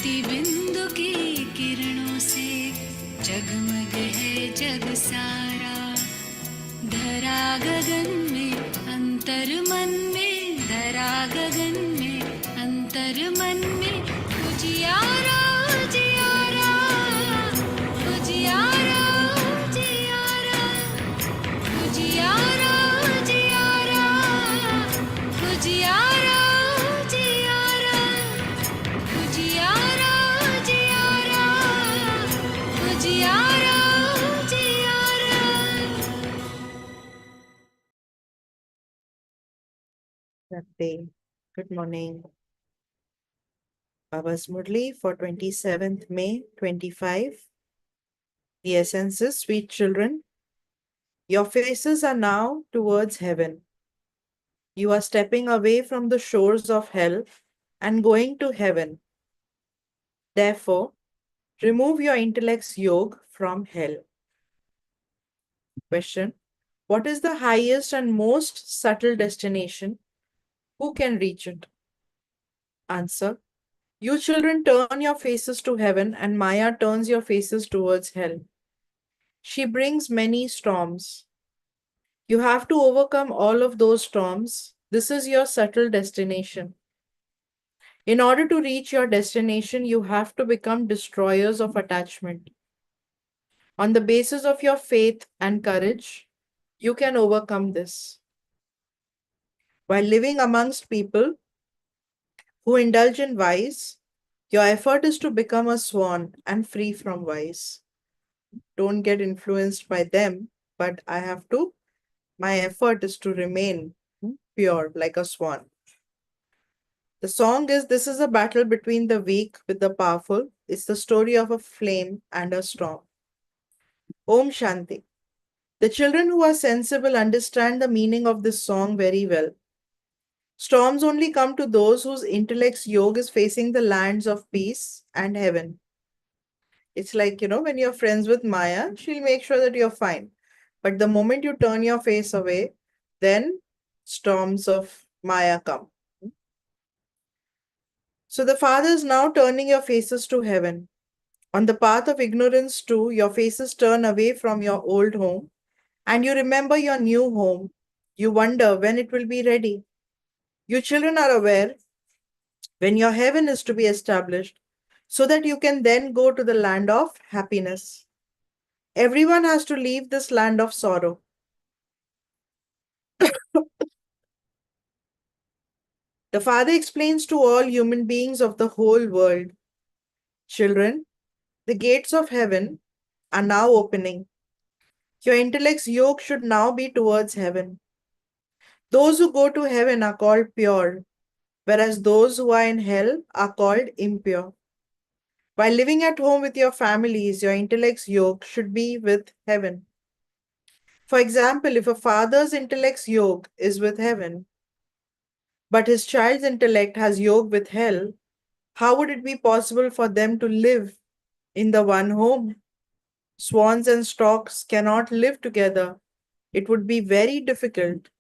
मोती बिंदु की किरणों से जगमग है जग सारा। धरा गगन में अंतर मन में, धरा गगन में अंतर मन में, उजियारा उजियारा उजियारा उजियारा उजियारा उजियारा उजियारा उजियारा उजियारा उजियारा उजियारा उजियारा। Day. Good morning. Baba's Murli for 27th May 25. The essence is, sweet children, your faces are now towards heaven. You are stepping away from the shores of hell and going to heaven. Therefore, remove your intellect's yoke from hell. Question: what is the highest and most subtle destination? Who can reach it? Answer: you children turn your faces to heaven, and Maya turns your faces towards hell. She brings many storms. You have to overcome all of those storms. This is your subtle destination. In order to reach your destination, you have to become destroyers of attachment. On the basis of your faith and courage, you can overcome this. While living amongst people who indulge in vice, your effort is to become a swan and free from vice. Don't get influenced by them, but my effort is to remain pure like a swan. The song is, this is a battle between the weak with the powerful. It's the story of a flame and a storm. Om Shanti. The children who are sensible understand the meaning of this song very well. Storms only come to those whose intellect's yoga is facing the lands of peace and heaven. It's like, when you're friends with Maya, she'll make sure that you're fine. But the moment you turn your face away, then storms of Maya come. So the Father is now turning your faces to heaven. On the path of ignorance, too, your faces turn away from your old home and you remember your new home. You wonder when it will be ready. You children are aware when your heaven is to be established so that you can then go to the land of happiness. Everyone has to leave this land of sorrow. The Father explains to all human beings of the whole world, children, the gates of heaven are now opening. Your intellect's yoke should now be towards heaven. Those who go to heaven are called pure, whereas those who are in hell are called impure. While living at home with your families, your intellect's yoke should be with heaven. For example, if a father's intellect's yoke is with heaven, but his child's intellect has yoke with hell, how would it be possible for them to live in the one home? Swans and storks cannot live together. It would be very difficult.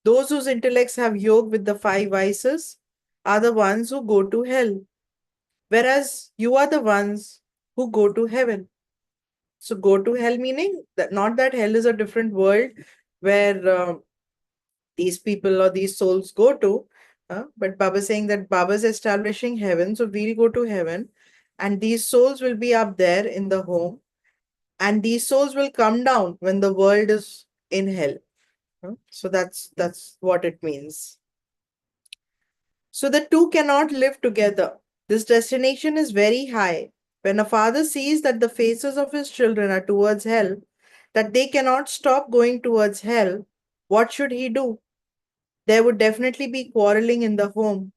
Those whose intellects have yoke with the five vices are the ones who go to hell, whereas you are the ones who go to heaven. So, go to hell meaning that not that hell is a different world where these people or these souls go to, but Baba is saying that Baba is establishing heaven, so we'll go to heaven, and these souls will be up there in the home, and these souls will come down when the world is in hell. So that's what it means. So the two cannot live together. This destination is very high. When a father sees that the faces of his children are towards hell, that they cannot stop going towards hell, what should he do? There would definitely be quarreling in the home.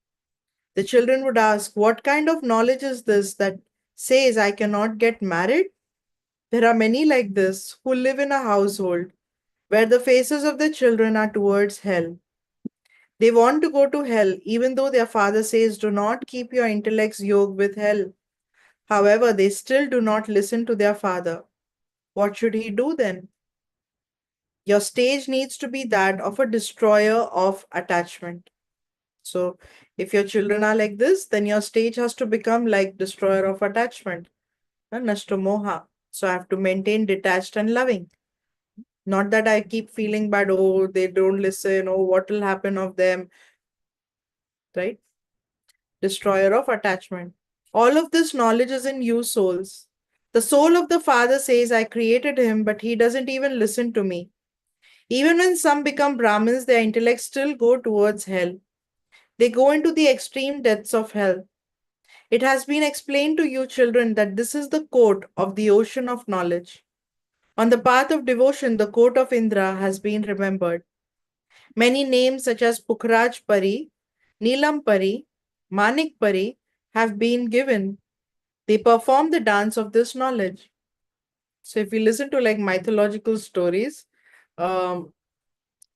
The children would ask, what kind of knowledge is this that says I cannot get married? There are many like this who live in a household where the faces of the children are towards hell. They want to go to hell, even though their father says, do not keep your intellects yoked with hell. However, they still do not listen to their father. What should he do then? Your stage needs to be that of a destroyer of attachment. So if your children are like this, then your stage has to become like destroyer of attachment, nashto moha. So I have to maintain detached and loving. Not that I keep feeling bad, oh, they don't listen, oh, what will happen of them, right? Destroyer of attachment. All of this knowledge is in you souls. The soul of the Father says, I created him, but he doesn't even listen to me. Even when some become Brahmins, their intellects still go towards hell. They go into the extreme depths of hell. It has been explained to you, children, that this is the court of the ocean of knowledge. On the path of devotion, the court of Indra has been remembered. Many names such as Pukhraj Pari, Neelam Pari, Manik Pari have been given. They perform the dance of this knowledge. So if you listen to like mythological stories, um,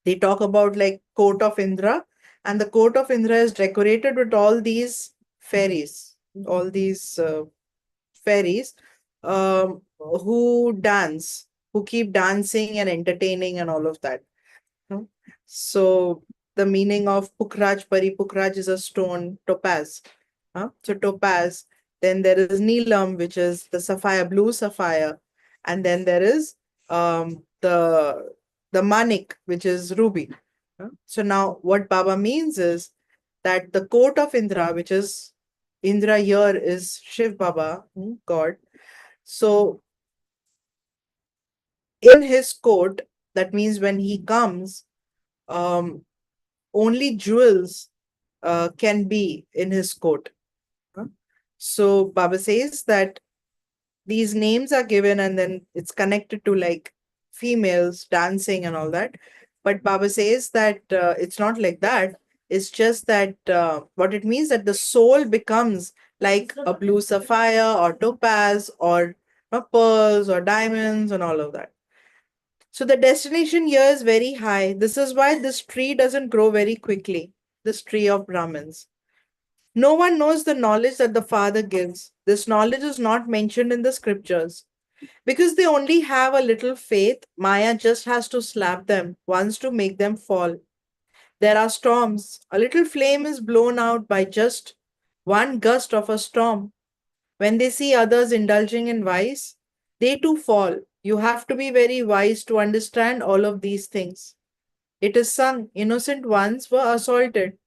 they talk about like court of Indra, and the court of Indra is decorated with all these fairies, all these fairies who dance, who keep dancing and entertaining and all of that. No? So the meaning of Pukhraj Pari, Pukhraj is a stone, topaz. So topaz. Then there is Neelam, which is the sapphire, blue sapphire. And then there is the Manik, which is ruby. So now what Baba means is that the court of Indra, which is Indra here is Shiv Baba, God. So in his court, that means when he comes, um, only jewels can be in his court. Huh? So Baba says that these names are given and then it's connected to like females dancing and all that. But Baba says that it's not like that. It's just that what it means that the soul becomes like a blue sapphire or topaz or pearls or diamonds and all of that. So the destination here is very high. This is why this tree doesn't grow very quickly, this tree of Brahmins. No one knows the knowledge that the Father gives. This knowledge is not mentioned in the scriptures. Because they only have a little faith, Maya just has to slap them once to make them fall. There are storms. A little flame is blown out by just one gust of a storm. When they see others indulging in vice, they too fall. You have to be very wise to understand all of these things. It is sung, innocent ones were assaulted.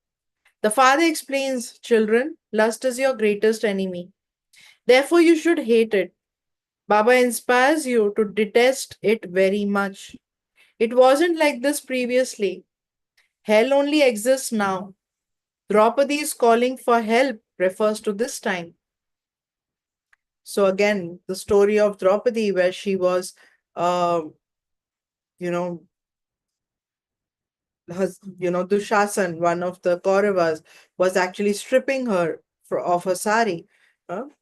The father explains, children, lust is your greatest enemy. Therefore, you should hate it. Baba inspires you to detest it very much. It wasn't like this previously. Hell only exists now. Draupadi's calling for help refers to this time. So again, the story of Draupadi, where she was, uh, you know, Dushasan, one of the Kauravas, was actually stripping her of her sari.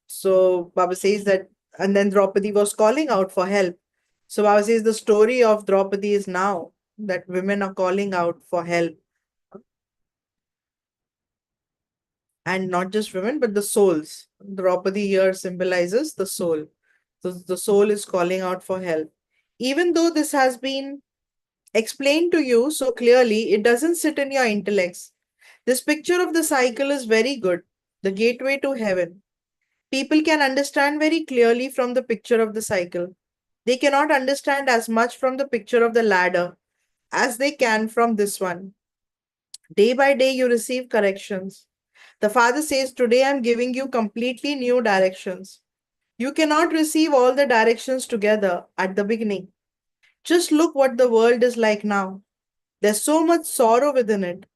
So Baba says that, and then Draupadi was calling out for help. So Baba says the story of Draupadi is now that women are calling out for help. And not just women, but the souls. Draupadi here symbolizes the soul. So the soul is calling out for help. Even though this has been explained to you so clearly, it doesn't sit in your intellects. This picture of the cycle is very good, the gateway to heaven. People can understand very clearly from the picture of the cycle. They cannot understand as much from the picture of the ladder as they can from this one. Day by day, you receive corrections. The Father says, today I'm giving you completely new directions. You cannot receive all the directions together at the beginning. Just look what the world is like now. There's so much sorrow within it.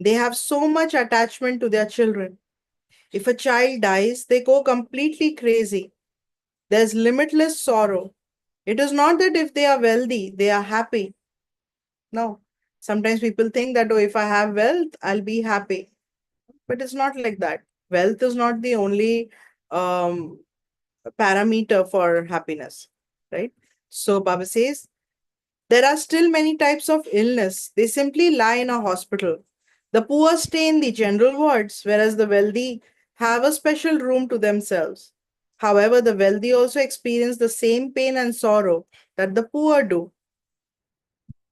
They have so much attachment to their children. If a child dies, they go completely crazy. There's limitless sorrow. It is not that if they are wealthy, they are happy. No. Sometimes people think that, oh, if I have wealth, I'll be happy. But it's not like that. Wealth is not the only um, parameter for happiness, right? So Baba says, there are still many types of illness. They simply lie in a hospital. The poor stay in the general wards, whereas the wealthy have a special room to themselves. However, the wealthy also experience the same pain and sorrow that the poor do.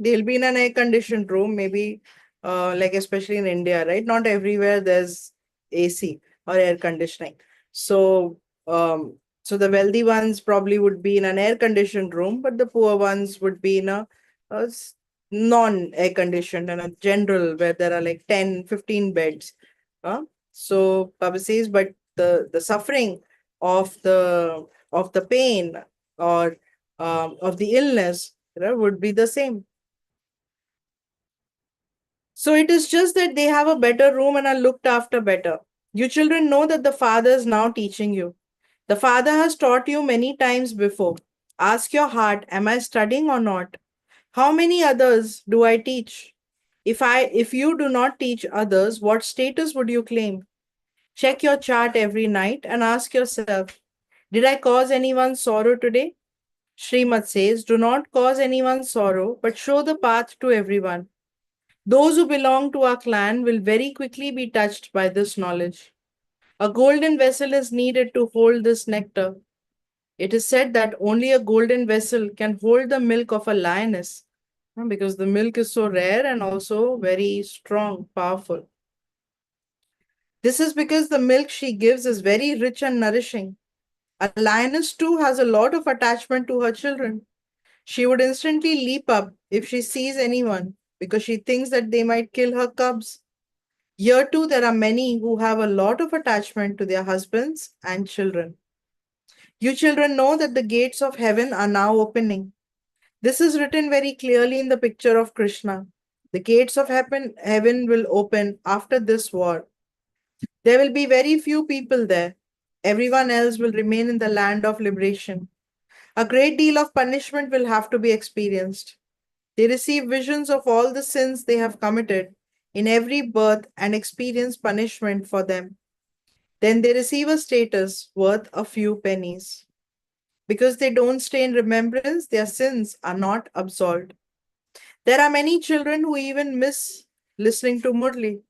They'll be in an air conditioned room, maybe like especially in India, right? Not everywhere there's AC or air conditioning. So, so the wealthy ones probably would be in an air conditioned room, but the poor ones would be in a non-air conditioned and a general where there are like 10, 15 beds. So Baba says, but the suffering of the pain or of the illness, would be the same. So it is just that they have a better room and are looked after better. You children know that the Father is now teaching you. The Father has taught you many times before. Ask your heart, am I studying or not? How many others do I teach? If you do not teach others, what status would you claim? Check your chart every night and ask yourself, did I cause anyone sorrow today? Srimad says, do not cause anyone sorrow, but show the path to everyone. Those who belong to our clan will very quickly be touched by this knowledge. A golden vessel is needed to hold this nectar. It is said that only a golden vessel can hold the milk of a lioness, because the milk is so rare and also very strong, powerful. This is because the milk she gives is very rich and nourishing. A lioness too has a lot of attachment to her children. She would instantly leap up if she sees anyone because she thinks that they might kill her cubs. Here too, there are many who have a lot of attachment to their husbands and children. You children know that the gates of heaven are now opening. This is written very clearly in the picture of Krishna. The gates of heaven will open after this war. There will be very few people there. Everyone else will remain in the land of liberation. A great deal of punishment will have to be experienced. They receive visions of all the sins they have committed in every birth and experience punishment for them. Then they receive a status worth a few pennies. Because they don't stay in remembrance, their sins are not absolved. There are many children who even miss listening to Murli.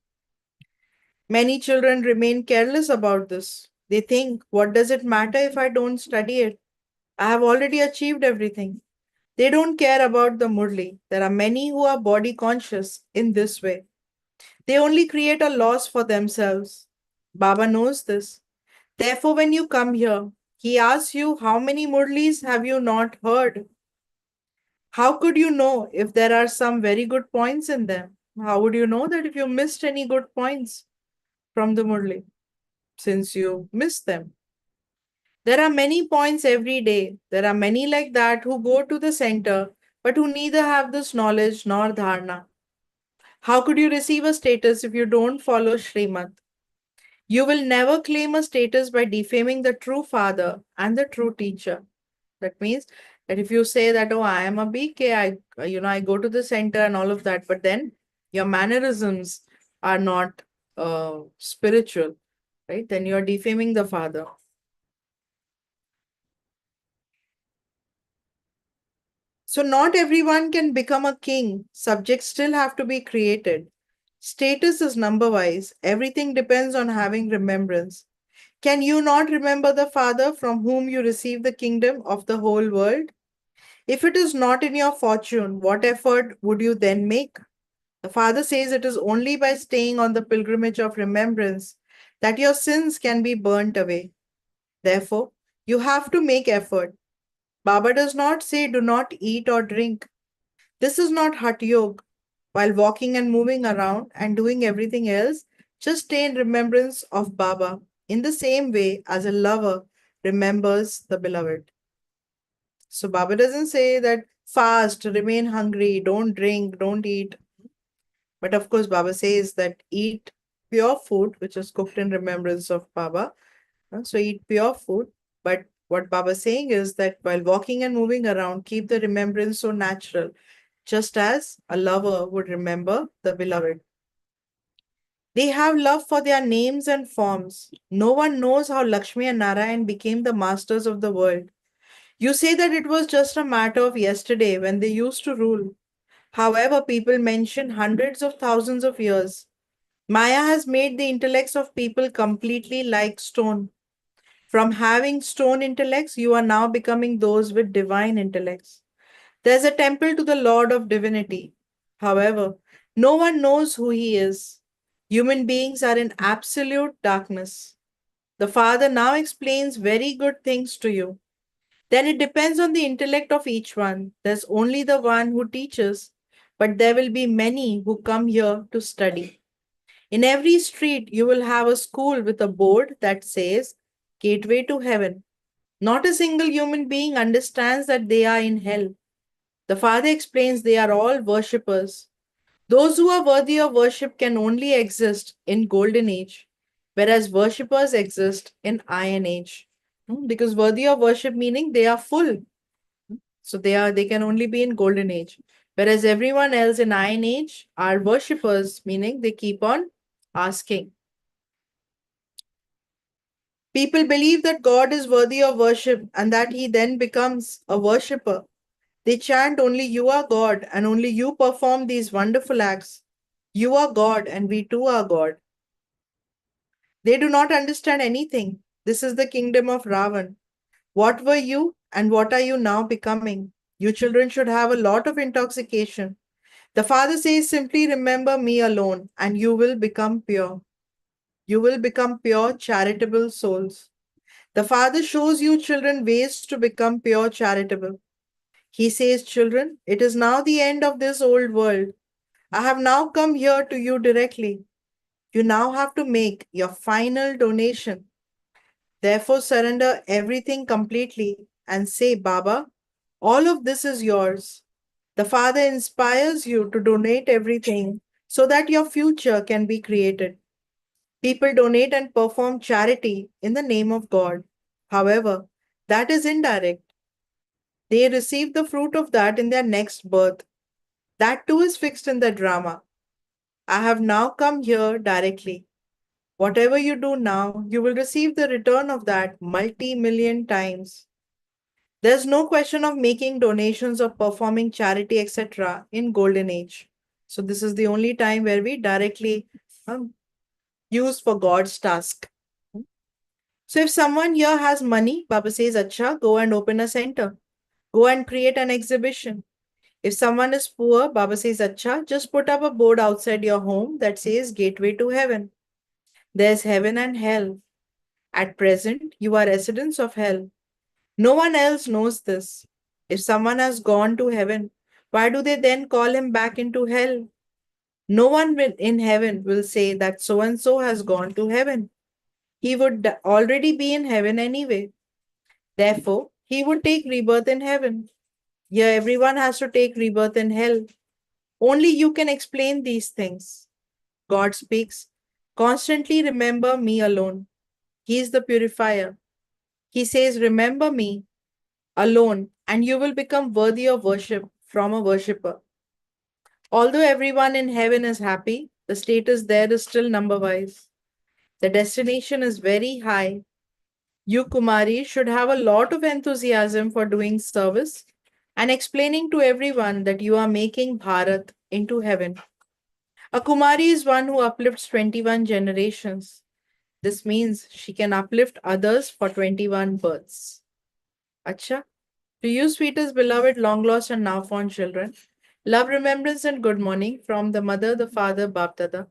Many children remain careless about this. They think, what does it matter if I don't study it? I have already achieved everything. They don't care about the Murli. There are many who are body conscious in this way. They only create a loss for themselves. Baba knows this. Therefore, when you come here, he asks you, how many Murlis have you not heard? How could you know if there are some very good points in them? How would you know that if you missed any good points from the Murli, since you missed them? There are many points every day. There are many like that who go to the center, but who neither have this knowledge nor dharna. How could you receive a status if you don't follow Srimad? You will never claim a status by defaming the true father and the true teacher. That means that if you say that, oh, I am a BK, I go to the center and all of that, but then your mannerisms are not spiritual, right? Then you are defaming the father. So not everyone can become a king. Subjects still have to be created. Status is number wise. Everything depends on having remembrance. Can you not remember the Father from whom you receive the kingdom of the whole world? If it is not in your fortune, what effort would you then make? The Father says it is only by staying on the pilgrimage of remembrance that your sins can be burnt away. Therefore, you have to make effort. Baba does not say do not eat or drink. This is not Hatha Yoga. While walking and moving around and doing everything else, just stay in remembrance of Baba in the same way as a lover remembers the beloved. So Baba doesn't say that fast, remain hungry, don't drink, don't eat. But of course, Baba says that eat pure food, which is cooked in remembrance of Baba. So eat pure food. But what Baba is saying is that while walking and moving around, keep the remembrance so natural, just as a lover would remember the beloved. They have love for their names and forms. No one knows how Lakshmi and Narayan became the masters of the world. You say that it was just a matter of yesterday when they used to rule. However, people mention hundreds of thousands of years. Maya has made the intellects of people completely like stone. From having stone intellects, you are now becoming those with divine intellects. There's a temple to the Lord of Divinity. However, No one knows who he is. Human beings are in absolute darkness. The Father now explains very good things to you. Then it depends on the intellect of each one. There's only the one who teaches, but there will be many who come here to study. In every street, you will have a school with a board that says Gateway to Heaven. Not a single human being understands that they are in hell. The Father explains they are all worshippers. Those who are worthy of worship can only exist in Golden Age, whereas worshippers exist in Iron Age. Because worthy of worship meaning they are full. So they can only be in Golden Age. Whereas everyone else in Iron Age are worshippers, meaning they keep on asking. People believe that God is worthy of worship and that he then becomes a worshipper. They chant only you are God and only you perform these wonderful acts. You are God and we too are God. They do not understand anything. This is the kingdom of Ravan. What were you and what are you now becoming? You children should have a lot of intoxication. The Father says, simply remember me alone and you will become pure. You will become pure, charitable souls. The Father shows you children ways to become pure, charitable. He says, children, it is now the end of this old world. I have now come here to you directly. You now have to make your final donation. Therefore, surrender everything completely and say, Baba, all of this is yours. The Father inspires you to donate everything so that your future can be created. People donate and perform charity in the name of God. However, that is indirect. They receive the fruit of that in their next birth. That too is fixed in the drama. I have now come here directly. Whatever you do now, you will receive the return of that multi-million times. There's no question of making donations or performing charity, etc. in Golden Age. So this is the only time where we directly use for God's task. So if someone here has money, Baba says, Acha, go and open a center. Go and create an exhibition. If someone is poor, Baba says, Acha, just put up a board outside your home that says Gateway to Heaven. There's heaven and hell. At present, you are residents of hell. No one else knows this. If someone has gone to heaven, why do they then call him back into hell? No one in heaven will say that so and so has gone to heaven. He would already be in heaven anyway. Therefore, he would take rebirth in heaven. Here, everyone has to take rebirth in hell. Only you can explain these things. God speaks, constantly remember me alone. He is the purifier. He says, remember me alone, and you will become worthy of worship from a worshipper. Although everyone in heaven is happy, the status there is still number wise. The destination is very high. You Kumari should have a lot of enthusiasm for doing service and explaining to everyone that you are making Bharat into heaven. A Kumari is one who uplifts 21 generations. This means she can uplift others for 21 births. Acha? To you, sweetest, beloved, long lost, and now found children, love, remembrance, and good morning from the mother, the father, Bapdada.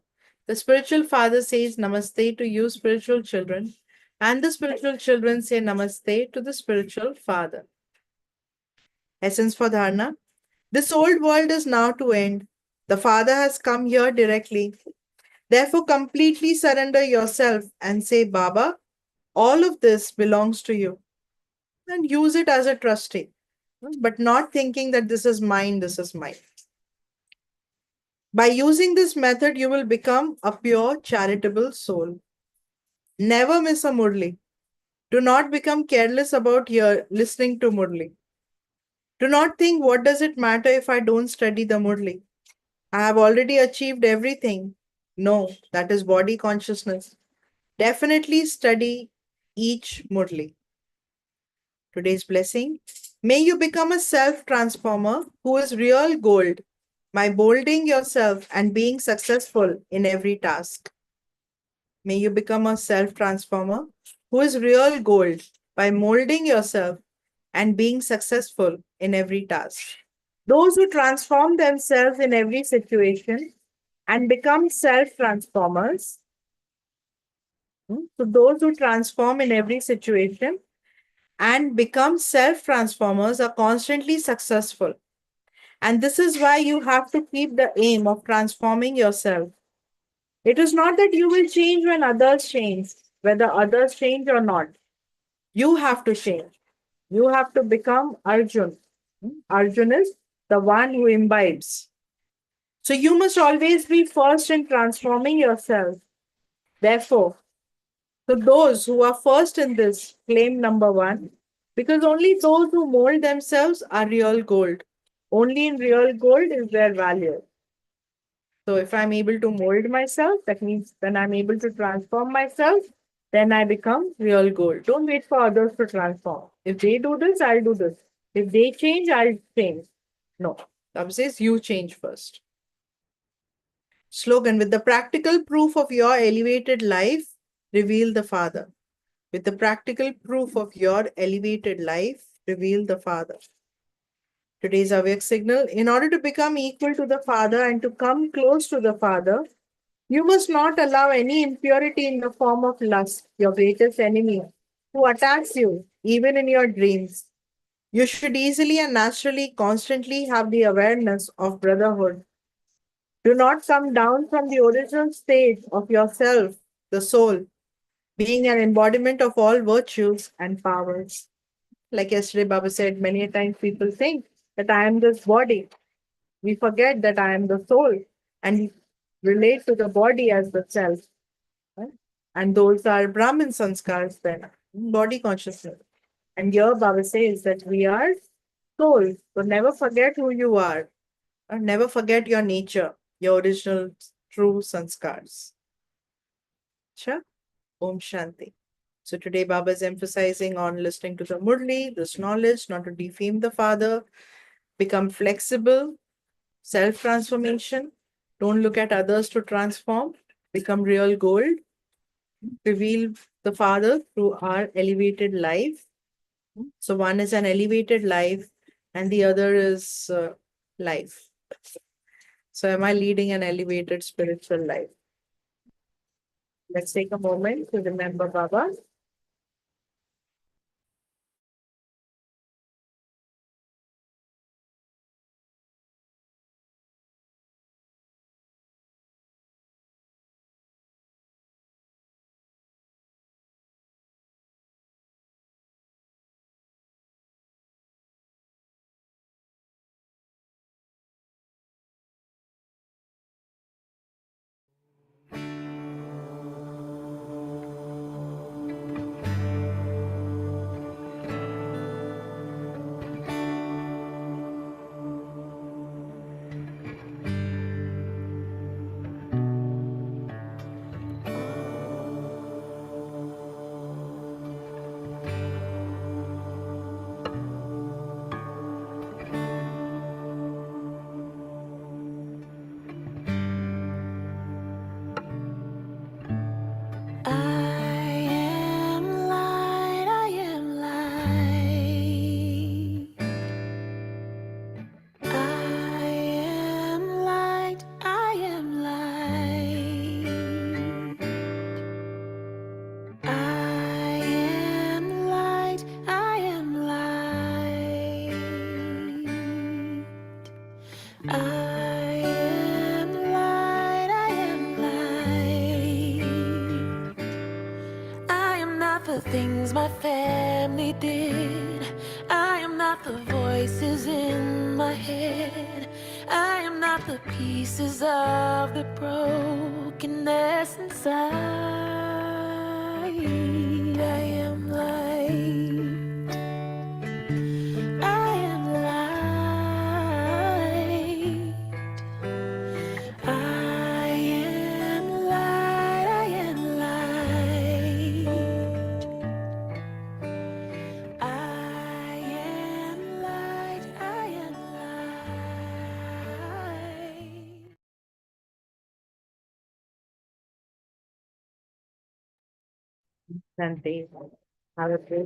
The spiritual father says namaste to you, spiritual children, and the spiritual children say namaste to the spiritual father. Essence for Dharna. This old world is now to end. The Father has come here directly. Therefore, completely surrender yourself and say, Baba, all of this belongs to you. And use it as a trustee, but not thinking that this is mine, this is mine. By using this method, you will become a pure, charitable soul. Never miss a Murli. Do not become careless about your listening to Murli. Do not think, what does it matter if I don't study the Murli? I have already achieved everything. No, that is body consciousness. Definitely study each Murli. Today's blessing. May you become a self transformer who is real gold by molding yourself and being successful in every task. May you become a self transformer who is real gold by molding yourself and being successful in every task. Those who transform themselves in every situation and become self transformers. So, those who transform in every situation and become self transformers are constantly successful. And this is why you have to keep the aim of transforming yourself. It is not that you will change when others change, whether others change or not. You have to change. You have to become Arjun. Arjun is the one who imbibes. So you must always be first in transforming yourself. Therefore, so those who are first in this claim number one, because only those who mold themselves are real gold. Only in real gold is their value. So if I'm able to mold myself, that means when I'm able to transform myself, then I become real gold. Don't wait for others to transform. If they do this, I'll do this. If they change, I'll change. No. That says you change first. Slogan: with the practical proof of your elevated life, reveal the Father. With the practical proof of your elevated life, reveal the Father. Today's awake signal: in order to become equal to the Father and to come close to the Father, you must not allow any impurity in the form of lust, your greatest enemy, who attacks you, even in your dreams. You should easily and naturally, constantly have the awareness of brotherhood. Do not come down from the original state of yourself, the soul, being an embodiment of all virtues and powers. Like yesterday, Baba said, many times people think that I am this body. We forget that I am the soul and relate to the body as the self. Right? And those are Brahmin sanskars then, body consciousness. And here Baba says that we are souls. So never forget who you are. And never forget your nature, your original true sanskars. Sure. Om Shanti. So today Baba is emphasizing on listening to the Murli, this knowledge, not to defame the Father, become flexible, self-transformation. Don't look at others to transform, become real gold, reveal the Father through our elevated life. So one is an elevated life and the other is life. So am I leading an elevated spiritual life? Let's take a moment to remember Baba. I am light, I am light. I am light, I am light. I am light, I am light. I am light, I am light. I am not the things my family did. I am not the voices in my head. I am not the pieces of the brokenness inside. I am light. I am light. I am light. I am light. I am light. I am light. Shanti. Have a great